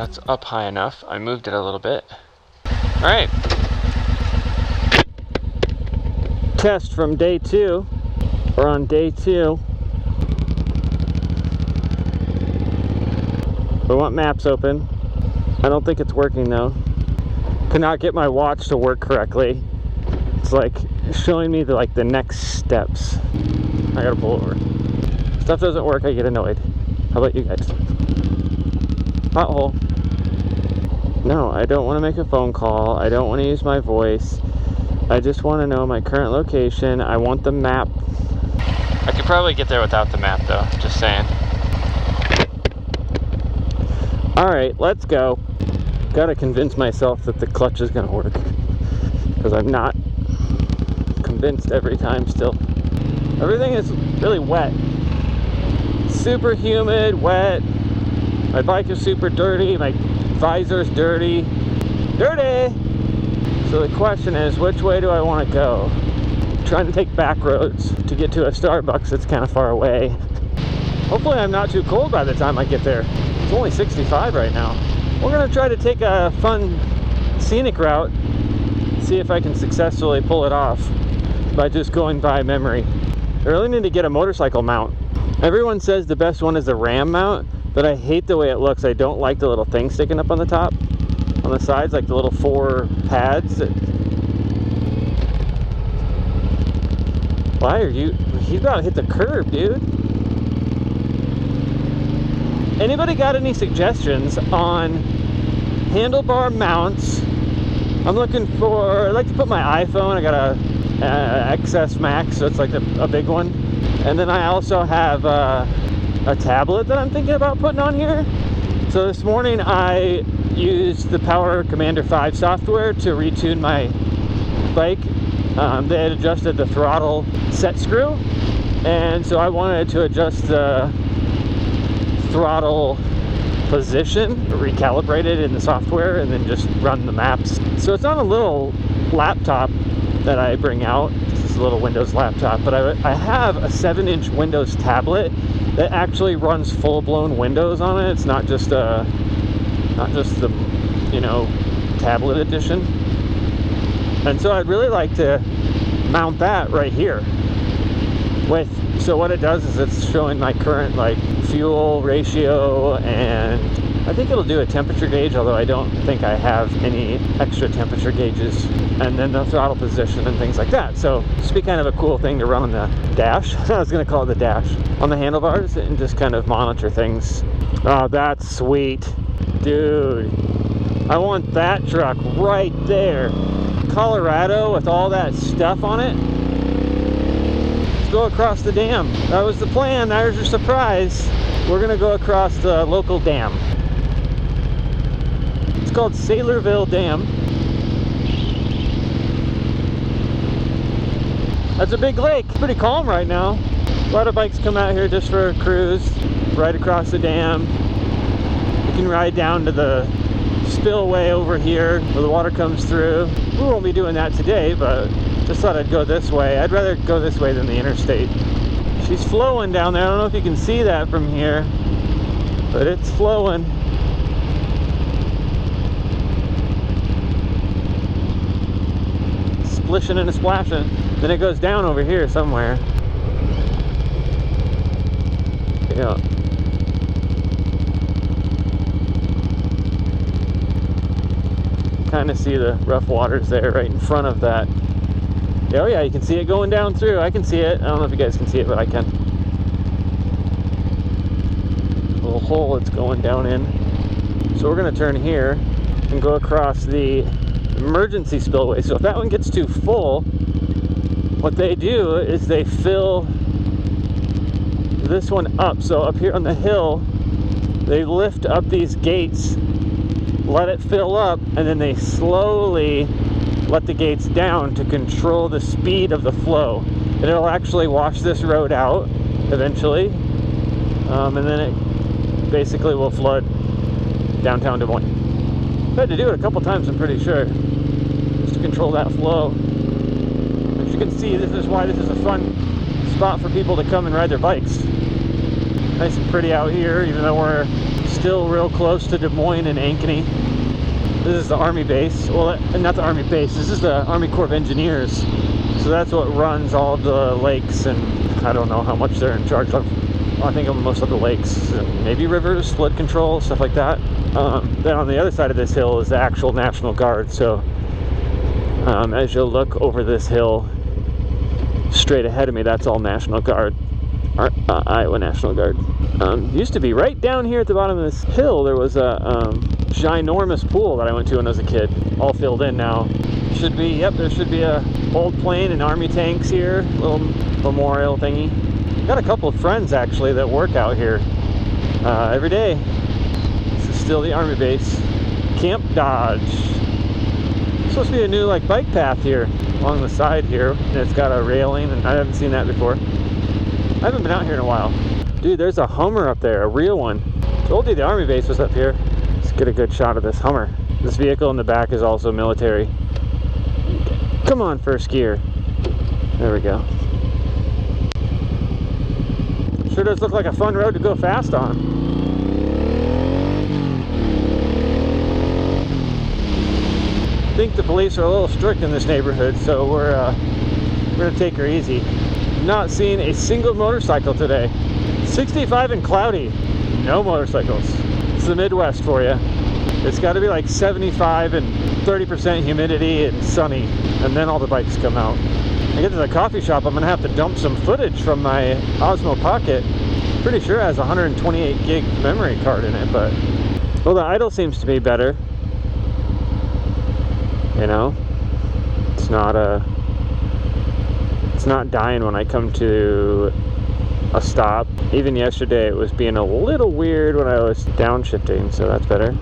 that's up high enough. I moved it a little bit. All right. Test from day 2. We're on day 2. We want maps open. I don't think it's working though. Cannot get my watch to work correctly. It's like showing me the next steps. I gotta pull over. Stuff doesn't work, I get annoyed. How about you guys? Pothole. No, I don't want to make a phone call. I don't want to use my voice. I just want to know my current location. I want the map. I could probably get there without the map though, just saying. Alright, let's go. Gotta convince myself that the clutch is gonna work. Because I'm not convinced every time still. Everything is really wet. Super humid, wet. My bike is super dirty. My visor's dirty. Dirty! So the question is, which way do I want to go? I'm trying to take back roads to get to a Starbucks that's kind of far away. Hopefully I'm not too cold by the time I get there. It's only 65 right now. We're going to try to take a fun scenic route. See if I can successfully pull it off by just going by memory. I really need to get a motorcycle mount. Everyone says the best one is the Ram mount, but I hate the way it looks. I don't like the little thing sticking up on the top, on the sides, like the little 4 pads. Why are you? He's about to hit the curb, dude. Anybody got any suggestions on handlebar mounts? I'm looking for, I like to put my iPhone. I got a XS Max, so it's like a big one. And then I also have a tablet that I'm thinking about putting on here. So this morning I used the Power Commander 5 software to retune my bike. They had adjusted the throttle set screw, and so I wanted to adjust the throttle position, recalibrate it in the software, and then just run the maps. So it's on a little laptop that I bring out. It's a little Windows laptop, but I have a 7-inch Windows tablet that actually runs full-blown Windows on it. It's not just the, you know, tablet edition. And so I'd really like to mount that right here. So what it does is it's showing my current fuel ratio, and I think it'll do a temperature gauge, although I don't think I have any extra temperature gauges, and then the throttle position and things like that. So this would be kind of a cool thing to run on the dash. I was going to call it the dash. On the handlebars, and just kind of monitor things. Oh, that's sweet. Dude, I want that truck right there. Colorado with all that stuff on it. Let's go across the dam. That was the plan. There's your surprise. We're going to go across the local dam. It's called Saylorville Dam. That's a big lake. Pretty calm right now. A lot of bikes come out here just for a cruise, right across the dam. You can ride down to the spillway over here where the water comes through. We won't be doing that today, but just thought I'd go this way. I'd rather go this way than the interstate. She's flowing down there. I don't know if you can see that from here, but it's flowing. Splishing and a splashing. Then it goes down over here somewhere. Yeah. Kind of see the rough waters there right in front of that. Oh yeah, you can see it going down through. I can see it. I don't know if you guys can see it, but I can. Little hole it's going down in. So we're going to turn here and go across the emergency spillway. So if that one gets too full, what they do is they fill this one up. So up here on the hill, they lift up these gates, let it fill up, and then they slowly let the gates down to control the speed of the flow. And it'll actually wash this road out eventually, and then it basically will flood downtown Des Moines. I've had to do it a couple times, I'm pretty sure, just to control that flow. As you can see, this is why this is a fun spot for people to come and ride their bikes. Nice and pretty out here, even though we're still real close to Des Moines and Ankeny. This is the Army base. Well, not the Army base. This is the Army Corps of Engineers. So that's what runs all the lakes, and I don't know how much they're in charge of. Well, I think of most of the lakes, and maybe rivers, flood control, stuff like that. Then on the other side of this hill is the actual National Guard. So as you'll look over this hill straight ahead of me, that's all National Guard. Iowa National Guard. Used to be right down here at the bottom of this hill. There was a ginormous pool that I went to when I was a kid, all filled in now. Should be, yep, there should be a old plane and Army tanks here, little memorial thingy. Got a couple of friends actually that work out here every day. This is still the Army base. Camp Dodge. Supposed to be a new like bike path here along the side here, and it's got a railing, and I haven't seen that before. I haven't been out here in a while. Dude, there's a Hummer up there, a real one. Told you the Army base was up here. Let's get a good shot of this Hummer. This vehicle in the back is also military. Come on, first gear. There we go. Sure does look like a fun road to go fast on. I think the police are a little strict in this neighborhood, so we're gonna take her easy. Not seeing a single motorcycle today. 65 and cloudy, no motorcycles. It's the Midwest for you. It's got to be like 75 and 30% humidity and sunny, and then all the bikes come out. I get to the coffee shop, I'm gonna have to dump some footage from my Osmo Pocket. Pretty sure it has a 128 gig memory card in it, but well, the idle seems to be better. You know, it's not dying when I come to a stop. Even yesterday it was being a little weird when I was downshifting, so that's better.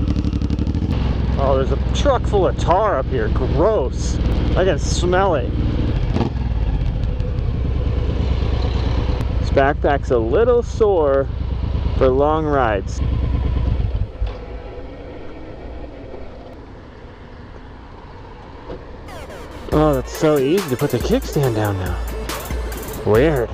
Oh, there's a truck full of tar up here. Gross. I can smell it. This backpack's a little sore for long rides. Oh, that's so easy to put the kickstand down now. Weird.